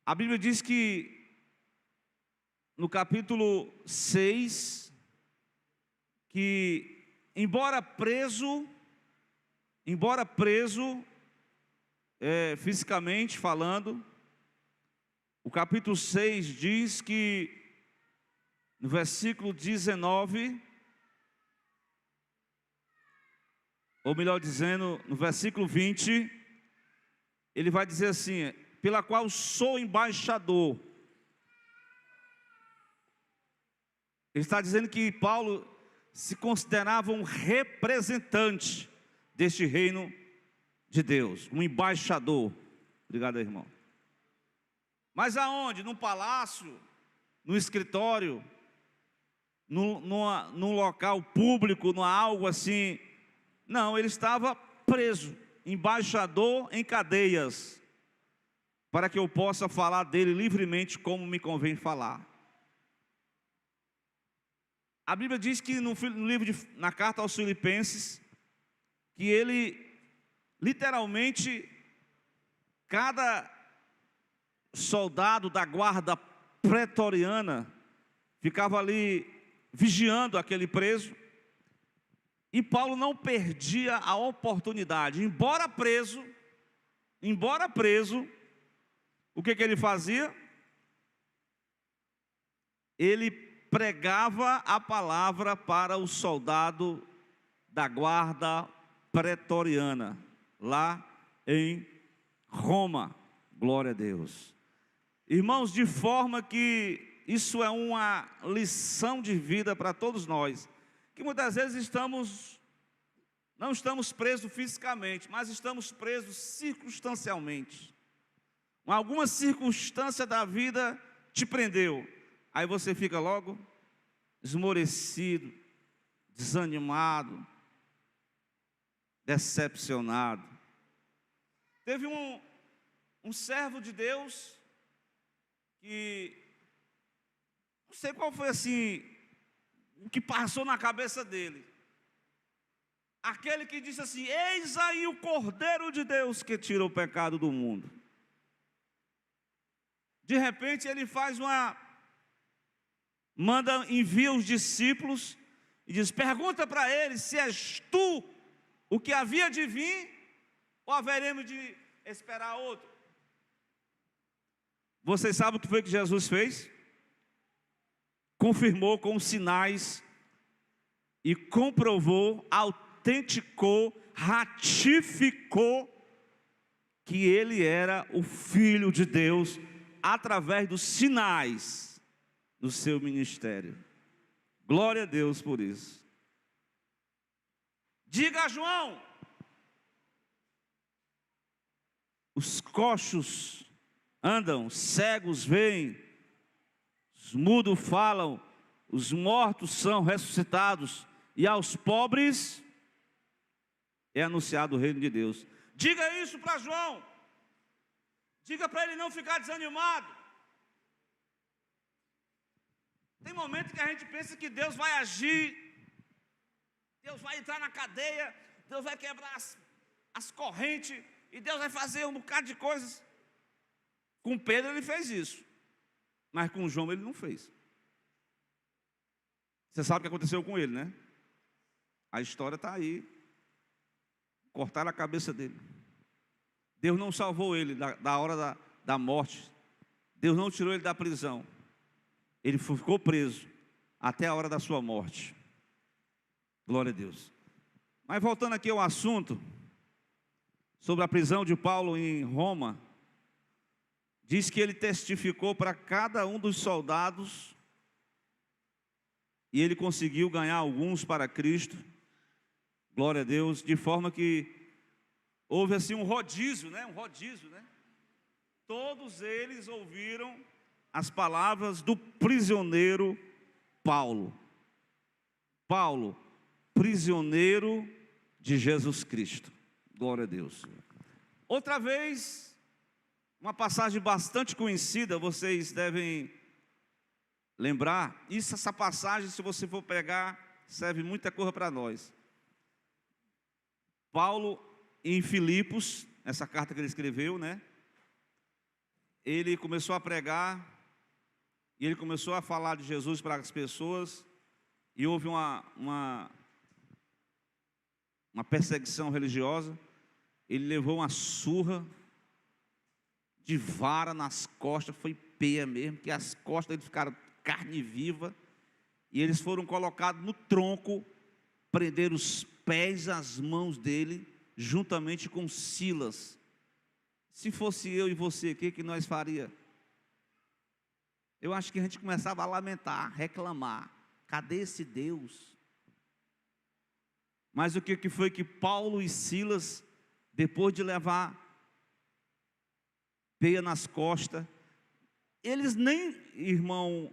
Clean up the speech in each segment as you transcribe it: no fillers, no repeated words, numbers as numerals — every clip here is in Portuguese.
A Bíblia diz que no capítulo 6, que embora preso fisicamente falando, o capítulo 6 diz que no versículo 19, ou melhor dizendo, no versículo 20, ele vai dizer assim: pela qual sou embaixador. Ele está dizendo que Paulo se considerava um representante deste reino de Deus, um embaixador. Obrigado, irmão. Mas aonde? Num palácio, no escritório, num local público, num algo assim. Não, ele estava preso, embaixador em cadeias, para que eu possa falar dele livremente como me convém falar. A Bíblia diz que na carta aos Filipenses, que ele, literalmente, cada soldado da guarda pretoriana ficava ali vigiando aquele preso, e Paulo não perdia a oportunidade. Embora preso, o que ele fazia? Ele pregava a palavra para o soldado da guarda pretoriana, lá em Roma. Glória a Deus. Irmãos, de forma que isso é uma lição de vida para todos nós, que muitas vezes não estamos presos fisicamente, mas estamos presos circunstancialmente. Alguma circunstância da vida te prendeu, aí você fica logo esmorecido, desanimado, decepcionado. Teve um servo de Deus que, não sei qual foi assim, o que passou na cabeça dele. Aquele que disse assim: eis aí o Cordeiro de Deus que tira o pecado do mundo. De repente ele envia os discípulos e diz: pergunta para ele se és tu o que havia de vir, ou haveremos de esperar outro. Vocês sabem o que foi que Jesus fez? Confirmou com sinais e comprovou, autenticou, ratificou que ele era o Filho de Deus através dos sinais do seu ministério. Glória a Deus por isso. Diga a João: os coxos andam, cegos veem, os mudos falam, os mortos são ressuscitados, e aos pobres é anunciado o reino de Deus. Diga isso para João. Diga para ele não ficar desanimado. Tem momentos que a gente pensa que Deus vai agir, Deus vai entrar na cadeia, Deus vai quebrar as correntes, e Deus vai fazer um bocado de coisas. Com Pedro ele fez isso, mas com João ele não fez. Você sabe o que aconteceu com ele, né? A história está aí. Cortaram a cabeça dele. Deus não salvou ele da hora da morte. Deus não tirou ele da prisão. Ele ficou preso até a hora da sua morte. Glória a Deus. Mas voltando aqui ao assunto sobre a prisão de Paulo em Roma, diz que ele testificou para cada um dos soldados, e ele conseguiu ganhar alguns para Cristo. Glória a Deus. De forma que houve assim um rodízio, né? Todos eles ouviram as palavras do prisioneiro Paulo. Paulo, prisioneiro de Jesus Cristo. Glória a Deus. Outra vez, uma passagem bastante conhecida, vocês devem lembrar. Essa passagem, se você for pegar, serve muita coisa para nós. Paulo em Filipos, essa carta que ele escreveu, né? ele começou a pregar, e ele começou a falar de Jesus para as pessoas, e houve uma perseguição religiosa. Ele levou uma surra de vara nas costas, foi peia mesmo, que as costas dele ficaram carne viva, e eles foram colocados no tronco, prenderam os pés e as mãos dele, juntamente com Silas. Se fosse eu e você, o que nós faria? Eu acho que a gente começava a lamentar, reclamar. Cadê esse Deus? Mas o que foi que Paulo e Silas, depois de levar peia nas costas, eles nem, irmão,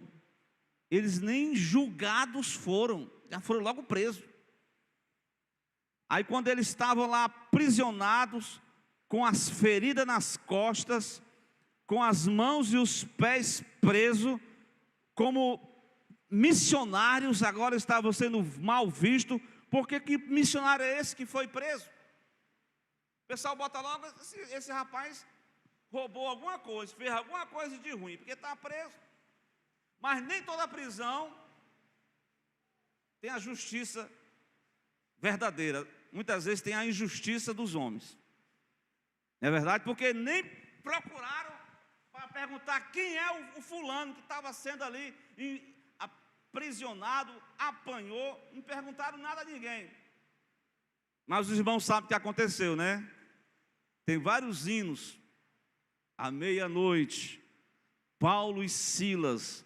eles nem julgados foram, já foram logo presos. Aí quando eles estavam lá aprisionados, com as feridas nas costas, com as mãos e os pés presos, como missionários, agora estavam sendo mal vistos. Porque que missionário é esse que foi preso? O pessoal bota logo, esse rapaz roubou alguma coisa, fez alguma coisa de ruim, porque está preso. Mas nem toda prisão tem a justiça verdadeira. Muitas vezes tem a injustiça dos homens. Não é verdade? Porque nem procuraram para perguntar quem é o fulano que estava sendo ali aprisionado, apanhou, não perguntaram nada a ninguém. Mas os irmãos sabem o que aconteceu, né? Tem vários hinos. À meia-noite, Paulo e Silas,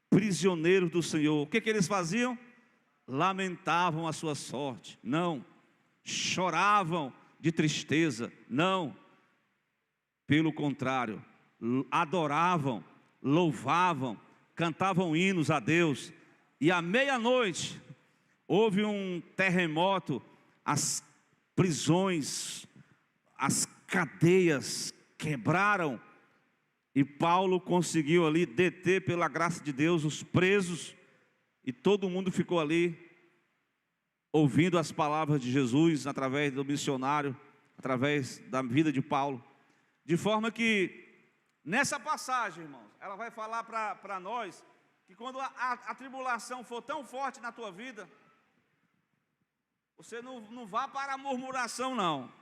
prisioneiros do Senhor, o que eles faziam? Lamentavam a sua sorte, não. Choravam de tristeza, não. Pelo contrário, adoravam, louvavam, cantavam hinos a Deus. E à meia-noite, houve um terremoto, as prisões, as cadeias quebraram, e Paulo conseguiu ali deter, pela graça de Deus, os presos, e todo mundo ficou ali, ouvindo as palavras de Jesus, através do missionário, através da vida de Paulo, de forma que, nessa passagem, irmãos, ela vai falar para nós, que quando a tribulação for tão forte na tua vida, você não vá para a murmuração, não.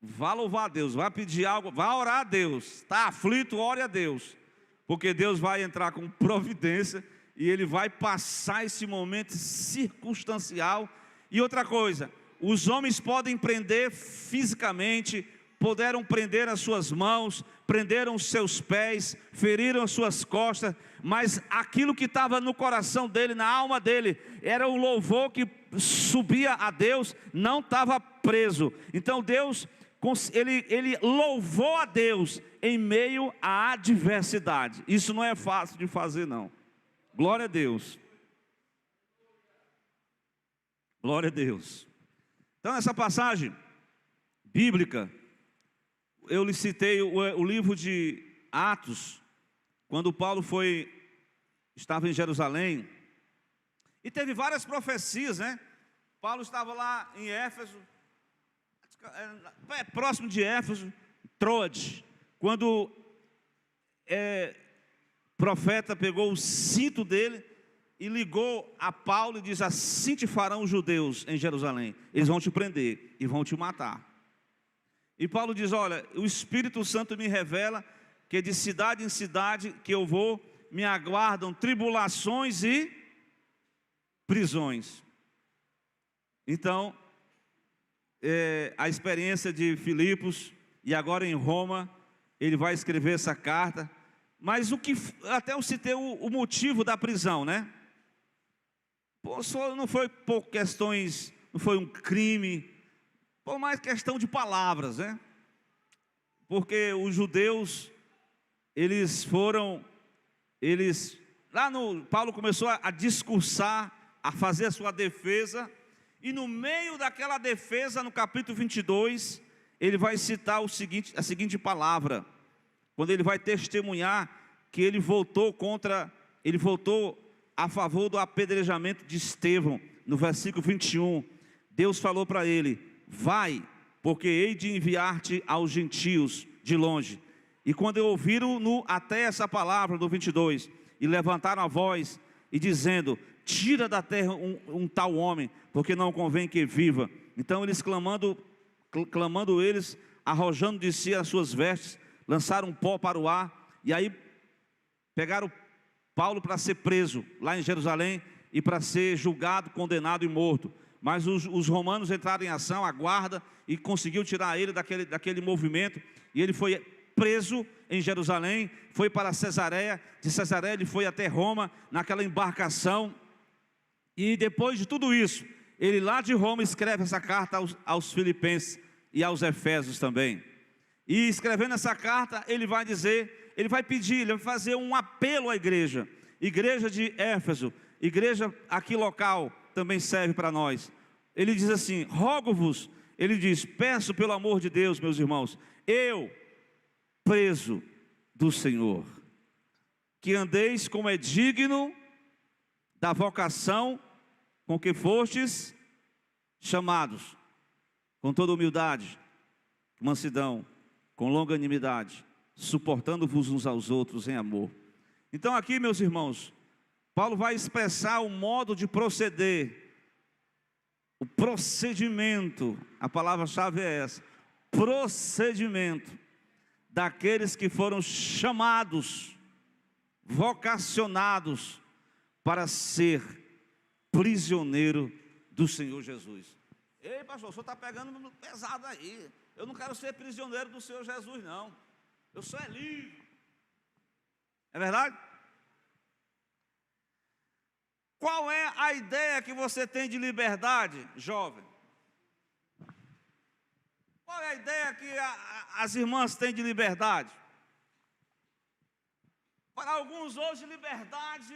Vá louvar a Deus, vá pedir algo, vá orar a Deus. Está aflito, ore a Deus, porque Deus vai entrar com providência e Ele vai passar esse momento circunstancial. E outra coisa, os homens podem prender fisicamente, puderam prender as suas mãos, prenderam os seus pés, feriram as suas costas, mas aquilo que estava no coração dele, na alma dele, era o louvor que subia a Deus, não estava preso. Então Deus, ele louvou a Deus em meio à adversidade. Isso não é fácil de fazer, não. Glória a Deus. Glória a Deus. Então, essa passagem bíblica, eu lhe citei o livro de Atos, quando Paulo estava em Jerusalém, e teve várias profecias, né? Paulo estava lá em Éfeso, próximo de Éfeso, Troade, quando o profeta pegou o cinto dele e ligou a Paulo e diz: assim te farão os judeus em Jerusalém, eles vão te prender e vão te matar. E Paulo diz: olha, o Espírito Santo me revela que de cidade em cidade que eu vou, me aguardam tribulações e prisões. Então, a experiência de Filipos, e agora em Roma, ele vai escrever essa carta. Mas até eu citei o motivo da prisão, né? Não foi por questões, não foi um crime, por mais questão de palavras, né? Porque os judeus, Paulo começou a discursar, a fazer a sua defesa, e no meio daquela defesa, no capítulo 22, ele vai citar a seguinte palavra, quando ele vai testemunhar que ele votou a favor do apedrejamento de Estevão, no versículo 21, Deus falou para ele: vai, porque hei de enviar-te aos gentios de longe, E quando ouviram até essa palavra do 22, e levantaram a voz, e dizendo: tira da terra um tal homem, porque não convém que viva. Então eles clamando eles, arrojando de si as suas vestes, lançaram um pó para o ar, e aí pegaram Paulo para ser preso lá em Jerusalém, e para ser julgado, condenado e morto. Mas os romanos entraram em ação, a guarda, e conseguiu tirar ele daquele movimento, e ele foi preso em Jerusalém, foi para Cesareia, de Cesareia ele foi até Roma, naquela embarcação, e depois de tudo isso, ele lá de Roma escreve essa carta aos Filipenses e aos Efésios também. E escrevendo essa carta, ele vai dizer, ele vai pedir, ele vai fazer um apelo à igreja de Éfeso, igreja aqui local, também serve para nós. Ele diz assim: rogo-vos, ele diz, peço pelo amor de Deus, meus irmãos, eu, preso do Senhor, que andeis como é digno da vocação com que fostes chamados, com toda humildade, mansidão, com longanimidade, suportando-vos uns aos outros em amor. Então aqui, meus irmãos, Paulo vai expressar o modo de proceder, o procedimento, a palavra-chave é essa, procedimento daqueles que foram chamados, vocacionados para ser prisioneiro do Senhor Jesus. Ei, pastor, o senhor está pegando pesado aí. Eu não quero ser prisioneiro do Senhor Jesus, não. Eu sou livre. É verdade? Qual é a ideia que você tem de liberdade, jovem? Qual é a ideia que as irmãs têm de liberdade? Para alguns hoje, liberdade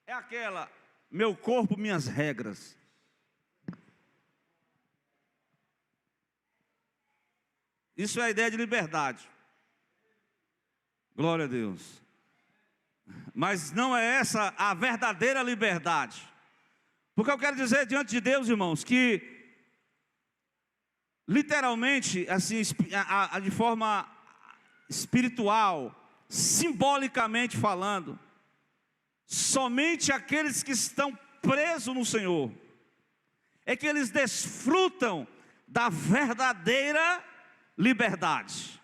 é aquela: meu corpo, minhas regras. Isso é a ideia de liberdade. Glória a Deus. Mas não é essa a verdadeira liberdade. Porque eu quero dizer diante de Deus, irmãos, que literalmente, assim, de forma espiritual, simbolicamente falando, somente aqueles que estão presos no Senhor é que eles desfrutam da verdadeira liberdade.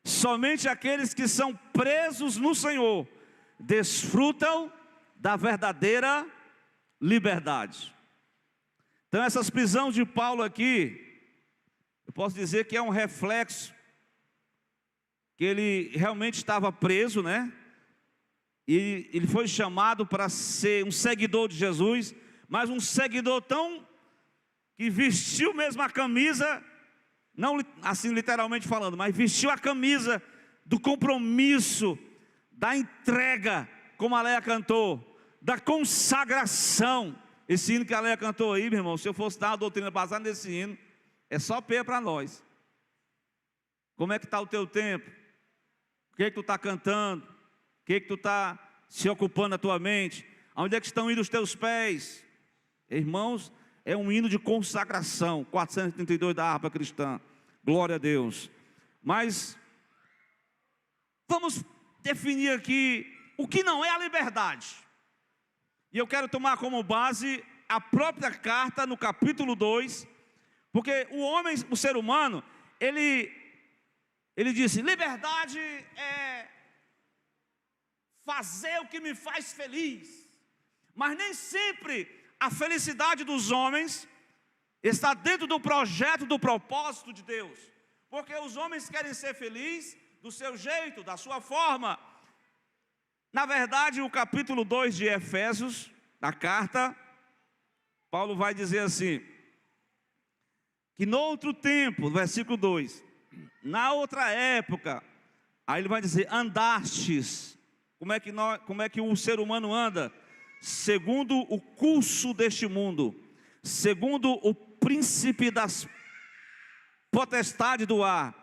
Somente aqueles que são presos no Senhor desfrutam da verdadeira liberdade. Então essas prisões de Paulo aqui, eu posso dizer que é um reflexo que ele realmente estava preso, né? E ele foi chamado para ser um seguidor de Jesus, mas um seguidor tão que vestiu mesmo a camisa, não assim literalmente falando, mas vestiu a camisa do compromisso, da entrega, como a Leia cantou, da consagração. Esse hino que a Leia cantou aí, meu irmão, se eu fosse dar uma doutrina baseada nesse hino, é só pé para nós. Como é que está o teu tempo? O que é que tu está cantando? O que é que tu está se ocupando na tua mente? Aonde é que estão indo os teus pés? Irmãos, é um hino de consagração, 432 da harpa cristã. Glória a Deus. Mas vamos definir aqui o que não é a liberdade. E eu quero tomar como base a própria carta no capítulo 2, porque o ser humano, ele disse: liberdade é fazer o que me faz feliz. Mas nem sempre a felicidade dos homens está dentro do projeto, do propósito de Deus. Porque os homens querem ser felizes do seu jeito, da sua forma. Na verdade, o capítulo 2 de Efésios, da carta, Paulo vai dizer assim, que no outro tempo, versículo 2, na outra época, aí ele vai dizer, andastes. Como é que o ser humano anda? Segundo o curso deste mundo, segundo o príncipe das potestades do ar,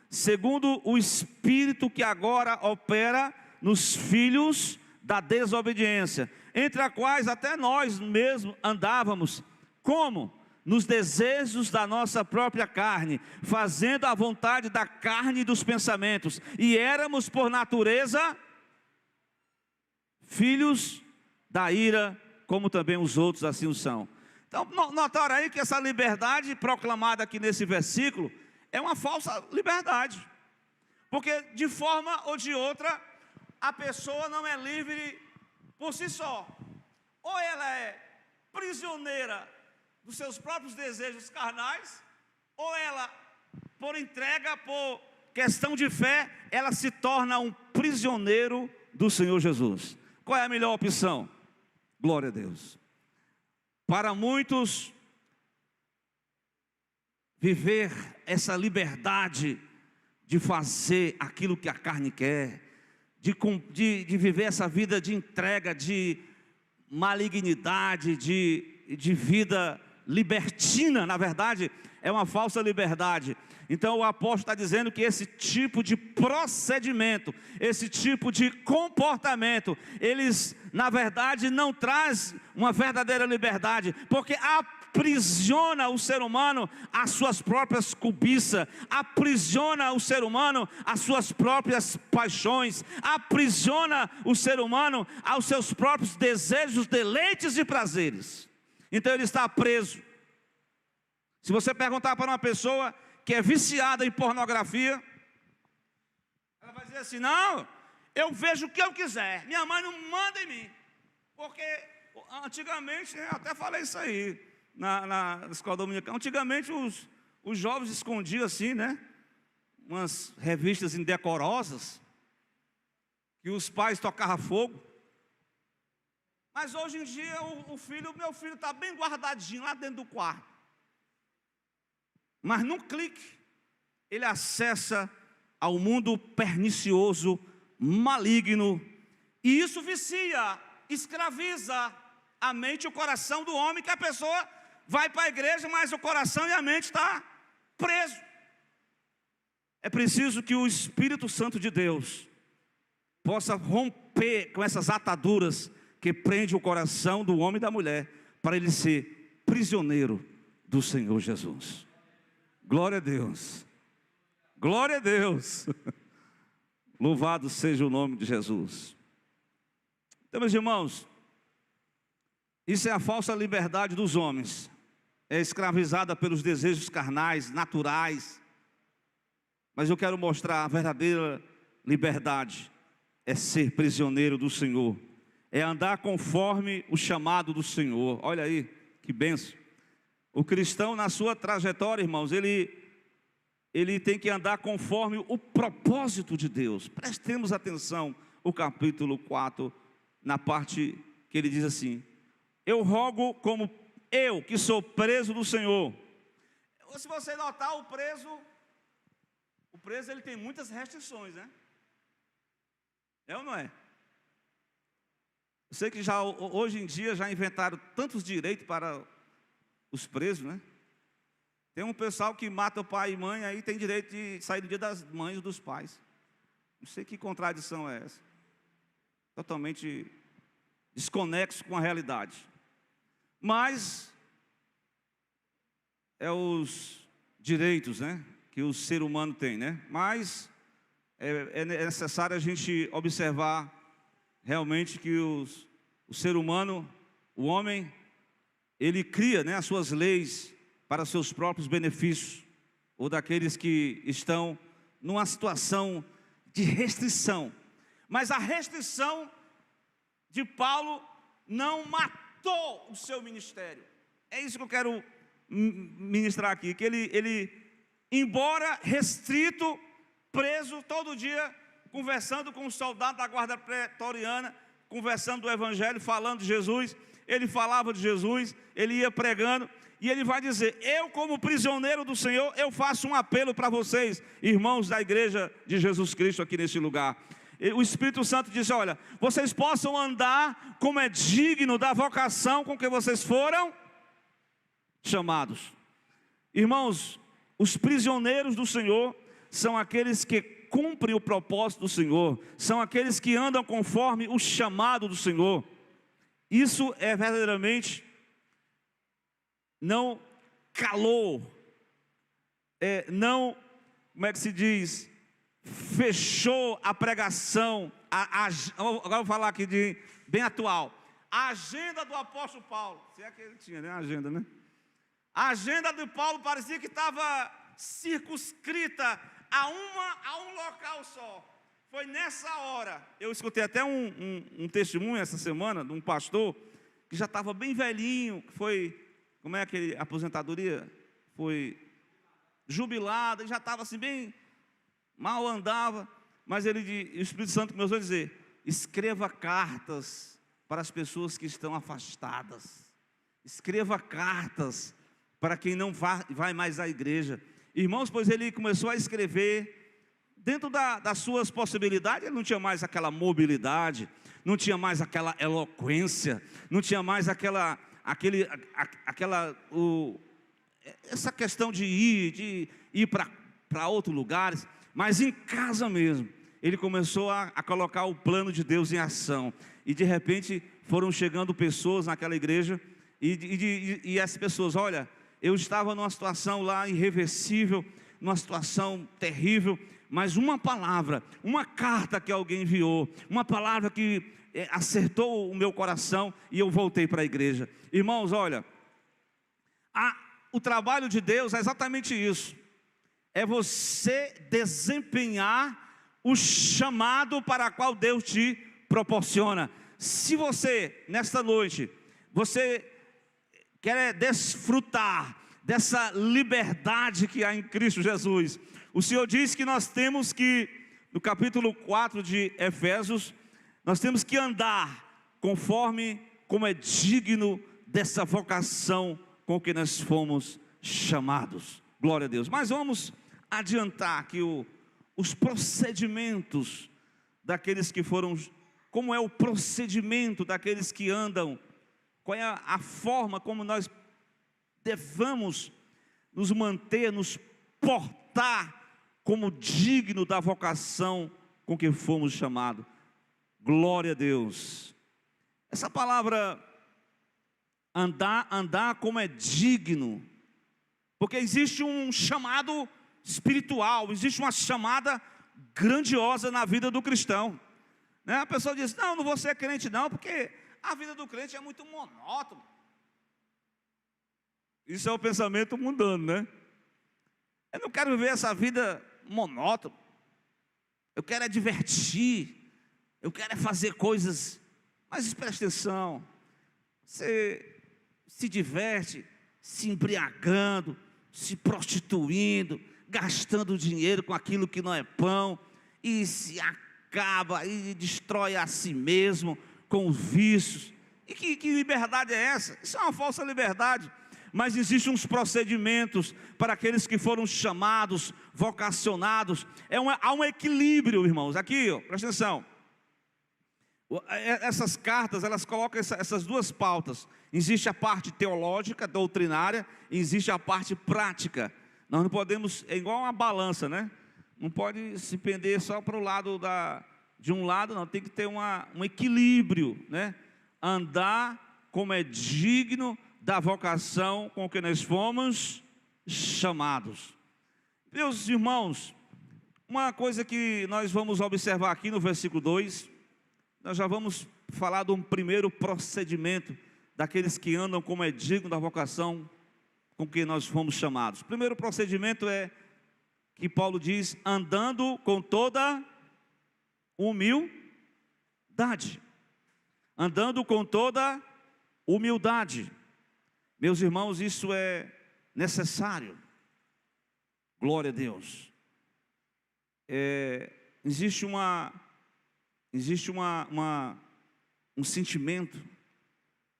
segundo o espírito que agora opera nos filhos da desobediência, entre a quais até nós mesmos andávamos, como? nos desejos da nossa própria carne, fazendo a vontade da carne e dos pensamentos, e éramos por natureza filhos da ira, como também os outros assim o são. Então, notaram aí que essa liberdade proclamada aqui nesse versículo é uma falsa liberdade, porque de forma ou de outra, a pessoa não é livre por si só. Ou ela é prisioneira dos seus próprios desejos carnais, ou ela, por entrega, por questão de fé, ela se torna um prisioneiro do Senhor Jesus. Qual é a melhor opção? Glória a Deus. Para muitos, viver essa liberdade de fazer aquilo que a carne quer, de viver essa vida de entrega, de malignidade, de vida libertina, na verdade, é uma falsa liberdade. Então o apóstolo está dizendo que esse tipo de procedimento, esse tipo de comportamento, eles na verdade não traz uma verdadeira liberdade, porque aprisiona o ser humano às suas próprias cobiças, aprisiona o ser humano às suas próprias paixões, aprisiona o ser humano aos seus próprios desejos, deleites e prazeres. Então ele está preso. Se você perguntar para uma pessoa que é viciada em pornografia, ela vai dizer assim: não, eu vejo o que eu quiser, minha mãe não manda em mim. Porque antigamente, eu até falei isso aí na escola dominical, antigamente os jovens escondiam assim, né, umas revistas indecorosas, que os pais tocavam fogo. Mas hoje em dia meu filho está bem guardadinho lá dentro do quarto. Mas num clique, ele acessa ao mundo pernicioso, maligno, e isso vicia, escraviza a mente e o coração do homem, que a pessoa vai para a igreja, mas o coração e a mente está preso. É preciso que o Espírito Santo de Deus possa romper com essas ataduras que prende o coração do homem e da mulher, para ele ser prisioneiro do Senhor Jesus. Glória a Deus, glória a Deus, louvado seja o nome de Jesus. Então, meus irmãos, isso é a falsa liberdade dos homens, é escravizada pelos desejos carnais, naturais. Mas eu quero mostrar a verdadeira liberdade, é ser prisioneiro do Senhor, é andar conforme o chamado do Senhor. Olha aí, que bênção. O cristão na sua trajetória, irmãos, ele tem que andar conforme o propósito de Deus. Prestemos atenção, o capítulo 4, na parte que ele diz assim: eu rogo como eu, que sou preso do Senhor. Se você notar, o preso ele tem muitas restrições, né? É ou não é? Eu sei que já, hoje em dia, já inventaram tantos direitos para os presos, né? Tem um pessoal que mata o pai e mãe, aí tem direito de sair do dia das mães ou dos pais. Não sei que contradição é essa. Totalmente desconexo com a realidade. Mas é os direitos, né, que o ser humano tem, né? Mas é necessário a gente observar realmente que o ser humano, o homem, ele cria, né, as suas leis para seus próprios benefícios, ou daqueles que estão numa situação de restrição. Mas a restrição de Paulo não matou o seu ministério. É isso que eu quero ministrar aqui, que ele embora restrito, preso todo dia, conversando com um soldado da guarda pretoriana, conversando do evangelho, falando de Jesus, ele falava de Jesus, ele ia pregando, e ele vai dizer: eu como prisioneiro do Senhor, eu faço um apelo para vocês, irmãos da igreja de Jesus Cristo aqui nesse lugar. O Espírito Santo diz: olha, vocês possam andar como é digno da vocação com que vocês foram chamados. Irmãos, os prisioneiros do Senhor são aqueles que cumprem o propósito do Senhor, são aqueles que andam conforme o chamado do Senhor. Isso é verdadeiramente não calou, não, como é que se diz, fechou a pregação, agora eu vou falar aqui de bem atual, a agenda do apóstolo Paulo, se é que ele tinha, né, a agenda, né? A agenda de Paulo parecia que estava circunscrita a um local só. Foi nessa hora, eu escutei até um testemunho essa semana de um pastor que já estava bem velhinho, que foi, como é aquele, aposentadoria, foi jubilado, e já estava assim bem, mal andava, mas o Espírito Santo começou a dizer, escreva cartas para as pessoas que estão afastadas, escreva cartas para quem não vai mais à igreja. Irmãos, pois ele começou a escrever, dentro das suas possibilidades, ele não tinha mais aquela mobilidade, não tinha mais aquela eloquência, não tinha mais essa questão de ir para outros lugares, mas em casa mesmo, ele começou a colocar o plano de Deus em ação, e de repente foram chegando pessoas naquela igreja, e as pessoas, olha, eu estava numa situação lá irreversível, numa situação terrível, mas uma palavra, uma carta que alguém enviou, uma palavra que acertou o meu coração, e eu voltei para a igreja. Irmãos, olha, o trabalho de Deus é exatamente isso, é você desempenhar o chamado para o qual Deus te proporciona. Se você, nesta noite, você quer desfrutar dessa liberdade que há em Cristo Jesus, o Senhor diz que nós temos que, no capítulo 4 de Efésios, nós temos que andar conforme como é digno dessa vocação com que nós fomos chamados. Glória a Deus. Mas vamos adiantar que os procedimentos daqueles que foram, como é o procedimento daqueles que andam, qual é a forma como nós devemos nos manter, nos portar como digno da vocação com que fomos chamados. Glória a Deus. Essa palavra andar como é digno, porque existe um chamado espiritual, existe uma chamada grandiosa na vida do cristão, né? A pessoa diz, não vou ser crente não, porque a vida do crente é muito monótona. Isso é o pensamento mundano, né? Eu não quero viver essa vida monótona, eu quero é divertir, eu quero é fazer coisas, mas presta atenção, você se diverte se embriagando, se prostituindo, gastando dinheiro com aquilo que não é pão, e se acaba e destrói a si mesmo com os vícios. E que liberdade é essa? Isso é uma falsa liberdade. Mas existem uns procedimentos para aqueles que foram chamados, vocacionados. Há um equilíbrio, irmãos. Aqui, presta atenção. Essas cartas, elas colocam essas duas pautas. Existe a parte teológica, doutrinária, e existe a parte prática. Nós não podemos, é igual uma balança, né? Não pode se pender só para o lado de um lado, não. Tem que ter um equilíbrio, né? Andar como é digno da vocação com que nós fomos chamados. Meus irmãos, uma coisa que nós vamos observar aqui no versículo 2, nós já vamos falar de um primeiro procedimento daqueles que andam como é digno da vocação com que nós fomos chamados. O primeiro procedimento é que Paulo diz, andando com toda humildade. Andando com toda humildade. Meus irmãos, isso é necessário. Glória a Deus. Existe um sentimento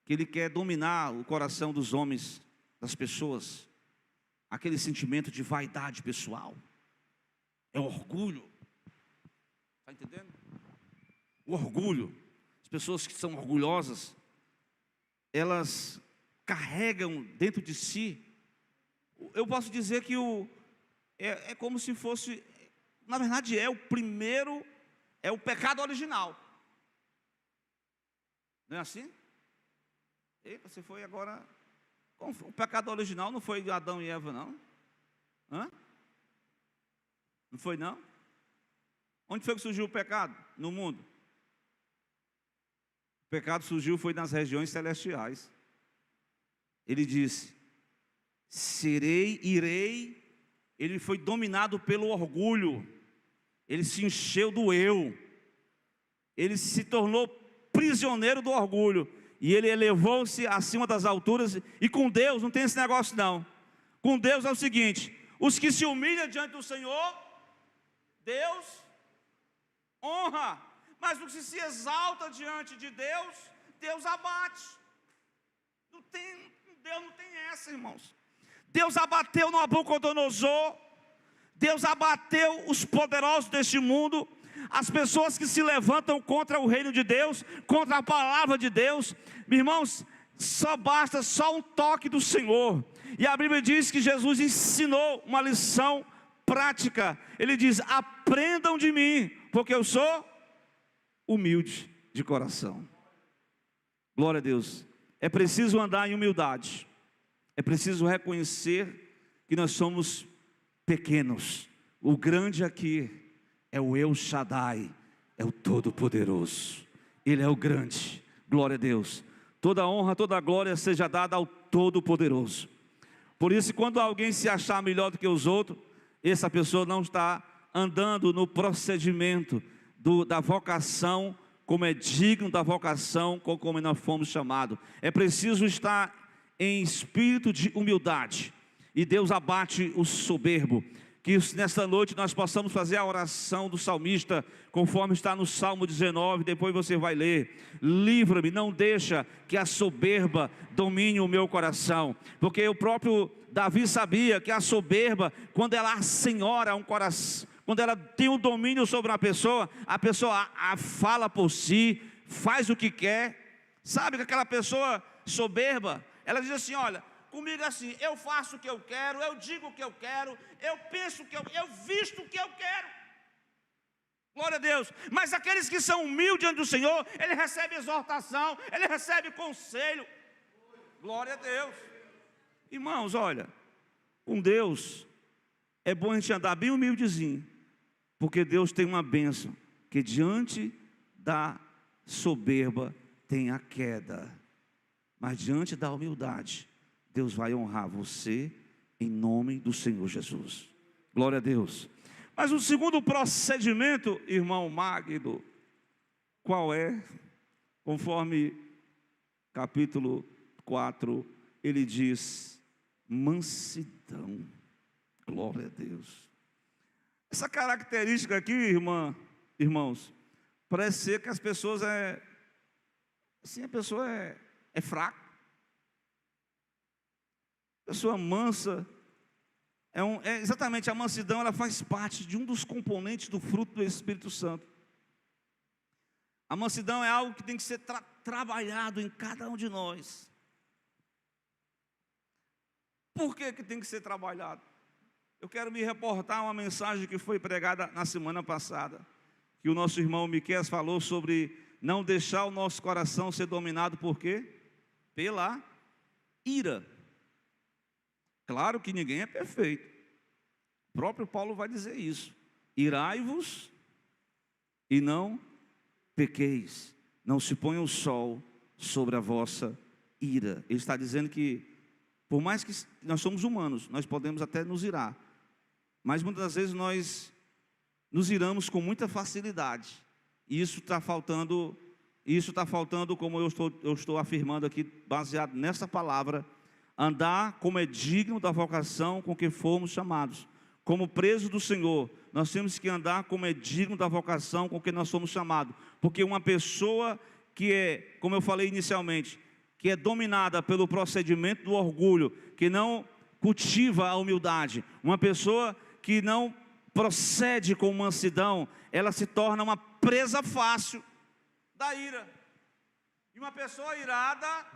que ele quer dominar o coração dos homens, das pessoas, aquele sentimento de vaidade pessoal, é orgulho, está entendendo? O orgulho, as pessoas que são orgulhosas, elas carregam dentro de si, eu posso dizer que é como se fosse, na verdade é o primeiro, é o pecado original, não é assim? Eita, você foi agora O pecado original não foi de Adão e Eva, não? Hã? Não foi, não? Onde foi que surgiu o pecado no mundo? O pecado surgiu foi nas regiões celestiais. Ele disse: serei, irei. Ele foi dominado pelo orgulho. Ele se encheu do eu. Ele se tornou prisioneiro do orgulho. E ele elevou-se acima das alturas. E com Deus não tem esse negócio, não. Com Deus é o seguinte: os que se humilham diante do Senhor, Deus honra. Mas os que se exaltam diante de Deus, Deus abate. Deus não tem essa, irmãos. Deus abateu Nabucodonosor. Deus abateu os poderosos deste mundo. As pessoas que se levantam contra o reino de Deus, contra a palavra de Deus. Irmãos, só basta um toque do Senhor. E a Bíblia diz que Jesus ensinou uma lição prática. Ele diz: aprendam de mim, porque eu sou humilde de coração. Glória a Deus. É preciso andar em humildade. É preciso reconhecer que nós somos pequenos. O grande aqui é o El Shaddai, é o Todo-Poderoso. Ele é o grande. Glória a Deus. Toda honra, toda glória seja dada ao Todo-Poderoso. Por isso, quando alguém se achar melhor do que os outros, essa pessoa não está andando no procedimento da vocação, como é digno da vocação, como nós fomos chamados. É preciso estar em espírito de humildade. E Deus abate o soberbo. Que nesta noite nós possamos fazer a oração do salmista, conforme está no Salmo 19, depois você vai ler: livra-me, não deixa que a soberba domine o meu coração. Porque o próprio Davi sabia que a soberba, quando ela assenhora um coração, quando ela tem o domínio sobre a pessoa fala por si, faz o que quer. Sabe que aquela pessoa soberba, ela diz assim: olha, comigo é assim, eu faço o que eu quero, eu digo o que eu quero, eu penso o que eu visto o que eu quero. Glória a Deus. Mas aqueles que são humildes diante do Senhor, ele recebe exortação, ele recebe conselho. Glória a Deus. Irmãos, olha, com Deus é bom a gente andar bem humildezinho, porque Deus tem uma bênção, que diante da soberba tem a queda, mas diante da humildade Deus vai honrar você, em nome do Senhor Jesus. Glória a Deus. Mas o segundo procedimento, irmão Magno, qual é? Conforme capítulo 4, ele diz: mansidão. Glória a Deus. Essa característica aqui, irmãos, parece ser que as pessoas a pessoa é fraca. Pessoa mansa, exatamente, a mansidão, ela faz parte de um dos componentes do fruto do Espírito Santo. A mansidão é algo que tem que ser trabalhado em cada um de nós. Por que tem que ser trabalhado? Eu quero me reportar a uma mensagem que foi pregada na semana passada, que o nosso irmão Miqueias falou sobre não deixar o nosso coração ser dominado por quê? Pela ira. Claro que ninguém é perfeito. O próprio Paulo vai dizer isso: irai-vos e não pequeis, não se ponha o sol sobre a vossa ira. Ele está dizendo que, por mais que nós somos humanos, nós podemos até nos irar, mas muitas das vezes nós nos iramos com muita facilidade. E isso está faltando, como eu estou afirmando aqui, baseado nessa palavra: andar como é digno da vocação com que fomos chamados. Como presos do Senhor, nós temos que andar como é digno da vocação com que nós somos chamados. Porque uma pessoa que é, como eu falei inicialmente, que é dominada pelo procedimento do orgulho, que não cultiva a humildade, uma pessoa que não procede com mansidão, ela se torna uma presa fácil da ira. E uma pessoa irada,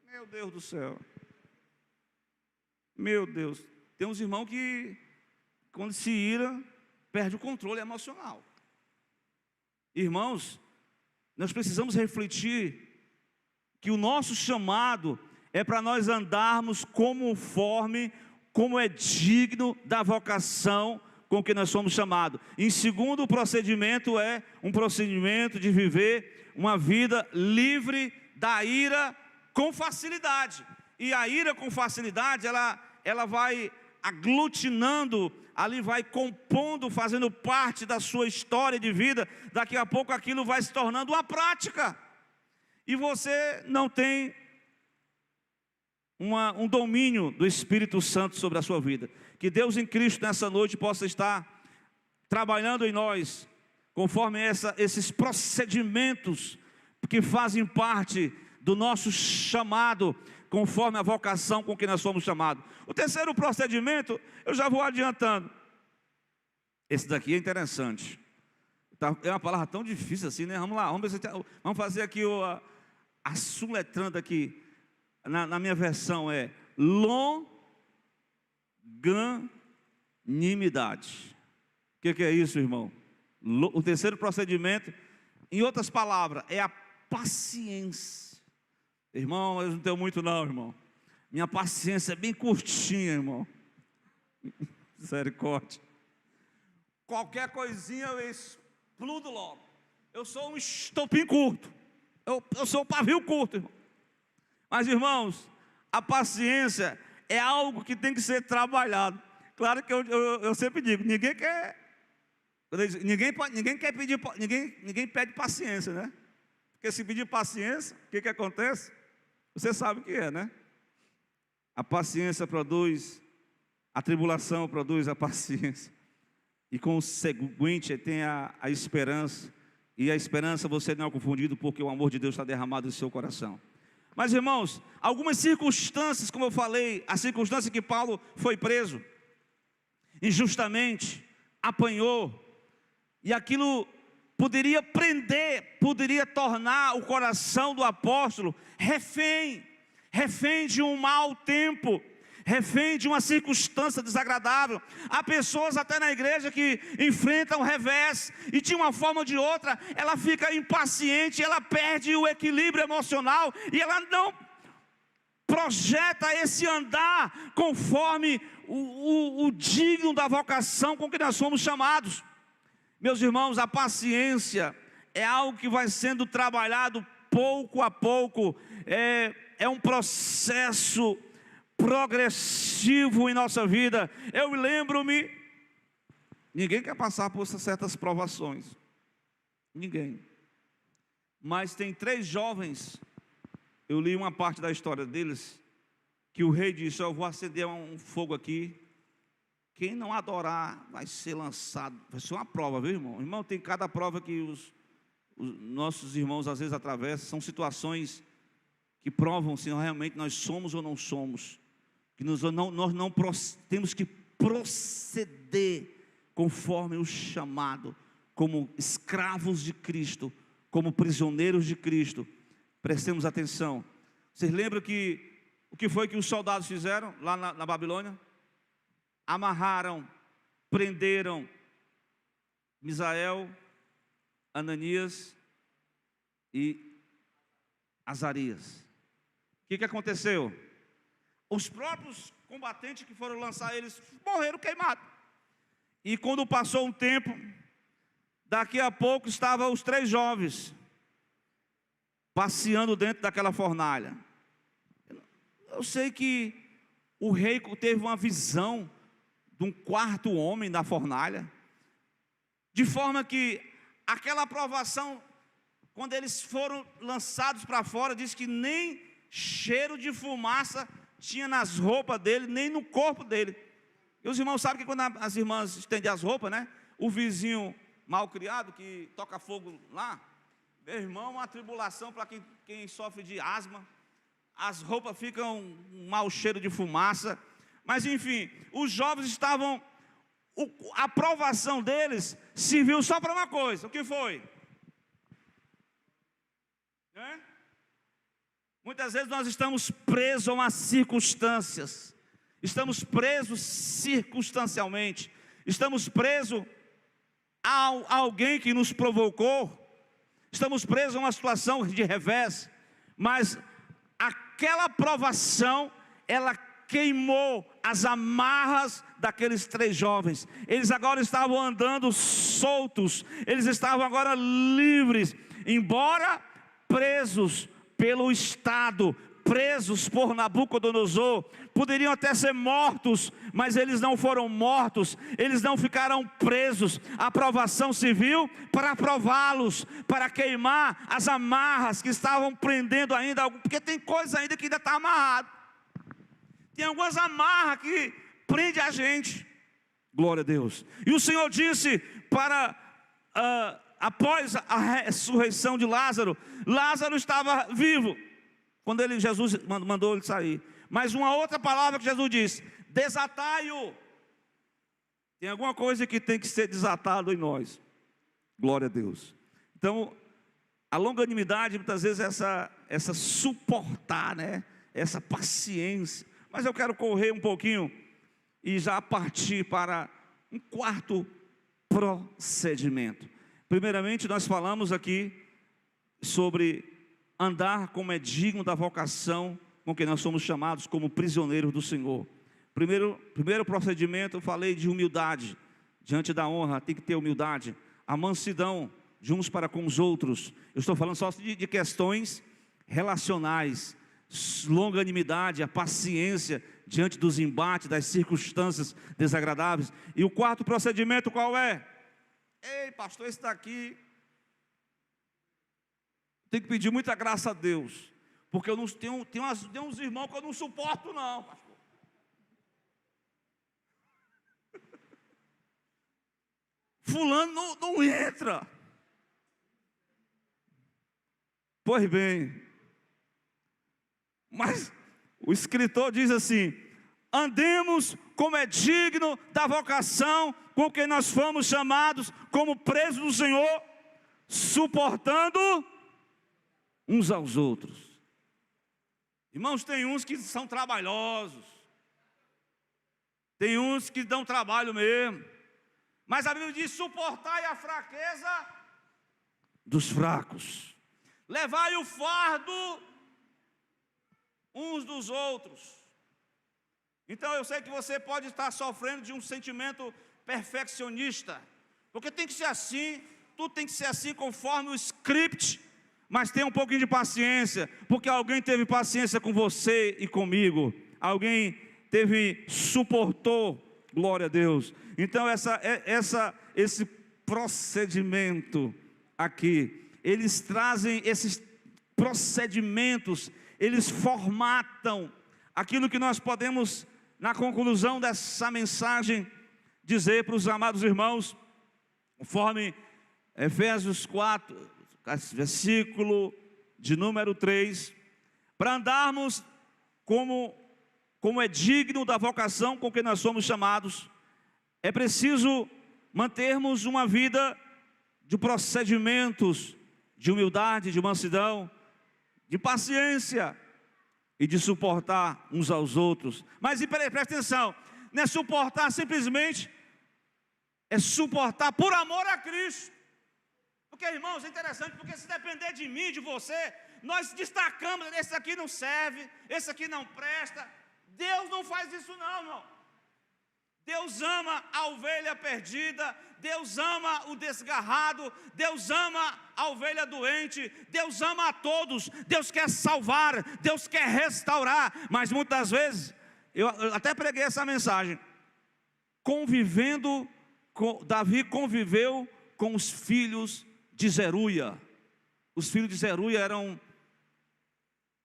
meu Deus do céu, meu Deus, tem uns irmãos que, quando se ira, perde o controle emocional. Irmãos, nós precisamos refletir que o nosso chamado é para nós andarmos como é digno da vocação com que nós somos chamados. Em segundo, o procedimento é um procedimento de viver uma vida livre da ira com facilidade. E a ira com facilidade, ela vai aglutinando, ali vai compondo, fazendo parte da sua história de vida. Daqui a pouco aquilo vai se tornando uma prática. E você não tem um domínio do Espírito Santo sobre a sua vida. Que Deus em Cristo nessa noite possa estar trabalhando em nós, conforme esses procedimentos que fazem parte do nosso chamado, conforme a vocação com que nós somos chamados. O terceiro procedimento, eu já vou adiantando. Esse daqui é interessante. É uma palavra tão difícil assim, né? Vamos lá, vamos fazer aqui a soletrando aqui. Na minha versão é longanimidade. O que é isso, irmão? O terceiro procedimento, em outras palavras, é a paciência. Irmão, eu não tenho muito não, irmão. Minha paciência é bem curtinha, irmão. Misericórdia. Qualquer coisinha eu explodo logo. Eu sou um estopim curto. Eu sou um pavio curto, irmão. Mas, irmãos, a paciência é algo que tem que ser trabalhado. Claro que eu sempre digo, ninguém pede paciência, né? Porque se pedir paciência, o que acontece? Você sabe o que é, né? A paciência produz, a tribulação produz a paciência. E com o seguinte tem a esperança. E a esperança você não é confundido, porque o amor de Deus está derramado em seu coração. Mas, irmãos, algumas circunstâncias, como eu falei, a circunstância que Paulo foi preso, injustamente, apanhou, e aquilo poderia prender, poderia tornar o coração do apóstolo refém de um mau tempo, refém de uma circunstância desagradável. Há pessoas até na igreja que enfrentam revés, e de uma forma ou de outra, ela fica impaciente, ela perde o equilíbrio emocional, e ela não projeta esse andar conforme o digno da vocação com que nós somos chamados. Meus irmãos, a paciência é algo que vai sendo trabalhado pouco a pouco, é um processo progressivo em nossa vida. Eu lembro-me, ninguém quer passar por certas provações, ninguém, mas tem 3 jovens, eu li uma parte da história deles, que o rei disse: eu vou acender um fogo aqui, quem não adorar vai ser lançado. Vai ser uma prova, viu, irmão? Irmão, tem cada prova que os nossos irmãos às vezes atravessam, são situações que provam se realmente nós somos ou não somos, que nós não temos que proceder conforme o chamado, como escravos de Cristo, como prisioneiros de Cristo. Prestemos atenção. Vocês lembram o que foi que os soldados fizeram lá na Babilônia? Amarraram, prenderam Misael, Ananias e Azarias. O que aconteceu? Os próprios combatentes que foram lançar eles morreram queimados. E quando passou um tempo, daqui a pouco estavam os 3 jovens passeando dentro daquela fornalha. Eu sei que o rei teve uma visão de um 4º homem na fornalha, de forma que aquela aprovação, quando eles foram lançados para fora, diz que nem cheiro de fumaça tinha nas roupas dele, nem no corpo dele. E os irmãos sabem que quando as irmãs estendem as roupas, né? O vizinho mal criado que toca fogo lá, meu irmão, uma tribulação para quem sofre de asma. As roupas ficam um mau cheiro de fumaça. Mas enfim, os jovens estavam, a aprovação deles serviu só para uma coisa. O que foi? Muitas vezes nós estamos presos a umas circunstâncias, estamos presos circunstancialmente, estamos presos a alguém que nos provocou, estamos presos a uma situação de revés, mas aquela provação, ela queimou as amarras daqueles 3 jovens. Eles agora estavam andando soltos, eles estavam agora livres, embora presos pelo Estado, presos por Nabucodonosor, poderiam até ser mortos, mas eles não foram mortos, eles não ficaram presos. A provação civil para prová-los, para queimar as amarras que estavam prendendo ainda, porque tem coisa ainda que ainda está amarrado. Tem algumas amarras que prende a gente. Glória a Deus. E o Senhor disse para, após a ressurreição de Lázaro, Lázaro estava vivo, quando Jesus mandou ele sair. Mas uma outra palavra que Jesus disse: desatai-o. Tem alguma coisa que tem que ser desatado em nós. Glória a Deus. Então, a longanimidade, muitas vezes, essa suportar, né? Essa paciência. Mas eu quero correr um pouquinho e já partir para um quarto procedimento. Primeiramente, nós falamos aqui sobre andar como é digno da vocação com que nós somos chamados como prisioneiros do Senhor. Primeiro procedimento, eu falei de humildade diante da honra. Tem que ter humildade, a mansidão de uns para com os outros. Eu estou falando só de questões relacionais, longanimidade, a paciência diante dos embates, das circunstâncias desagradáveis. E o quarto procedimento qual é? Ei, pastor, esse daqui tem que pedir muita graça a Deus, porque eu não tenho uns irmãos que eu não suporto não, pastor. Fulano não entra. Pois bem, mas o escritor diz assim: andemos como é digno da vocação com que nós fomos chamados, como presos do Senhor, suportando uns aos outros. Irmãos, tem uns que são trabalhosos, tem uns que dão trabalho mesmo, mas a Bíblia diz: suportai a fraqueza dos fracos, levai o fardo uns dos outros. Então eu sei que você pode estar sofrendo de um sentimento perfeccionista, porque tem que ser assim, tudo tem que ser assim conforme o script. Mas tenha um pouquinho de paciência, porque alguém teve paciência com você e comigo, alguém suportou, glória a Deus. Então esse procedimento aqui, eles trazem esses procedimentos, eles formatam aquilo que nós podemos, na conclusão dessa mensagem, dizer para os amados irmãos, conforme Efésios 4, versículo de número 3, para andarmos como é digno da vocação com que nós somos chamados, é preciso mantermos uma vida de procedimentos, de humildade, de mansidão, de paciência e de suportar uns aos outros. Mas presta atenção, não é suportar simplesmente, é suportar por amor a Cristo. Porque, irmãos, é interessante, porque se depender de mim, de você, nós destacamos: esse aqui não serve, esse aqui não presta. Deus não faz isso não, irmão. Deus ama a ovelha perdida, Deus ama o desgarrado, Deus ama a ovelha doente, Deus ama a todos, Deus quer salvar, Deus quer restaurar. Mas muitas vezes, eu até preguei essa mensagem, Davi conviveu com os filhos de Zeruia. Os filhos de Zeruia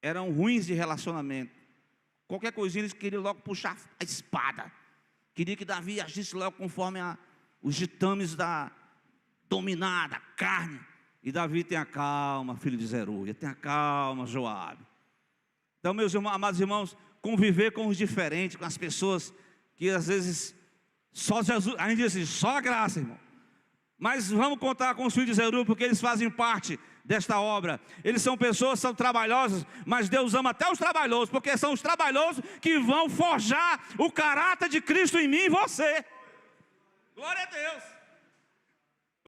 eram ruins de relacionamento. Qualquer coisinha eles queriam logo puxar a espada, queria que Davi agisse logo conforme os ditames da dominada carne. E Davi: tenha calma, filho de Zeruia, tenha calma, Joabe. Então, meus amados irmãos, conviver com os diferentes, com as pessoas que às vezes só Jesus, a gente diz assim, só a graça, irmão. Mas vamos contar com os filhos de Zeruia, porque eles fazem parte desta obra. Eles são pessoas, são trabalhosas, mas Deus ama até os trabalhosos, porque são os trabalhosos que vão forjar o caráter de Cristo em mim e você. Glória a Deus.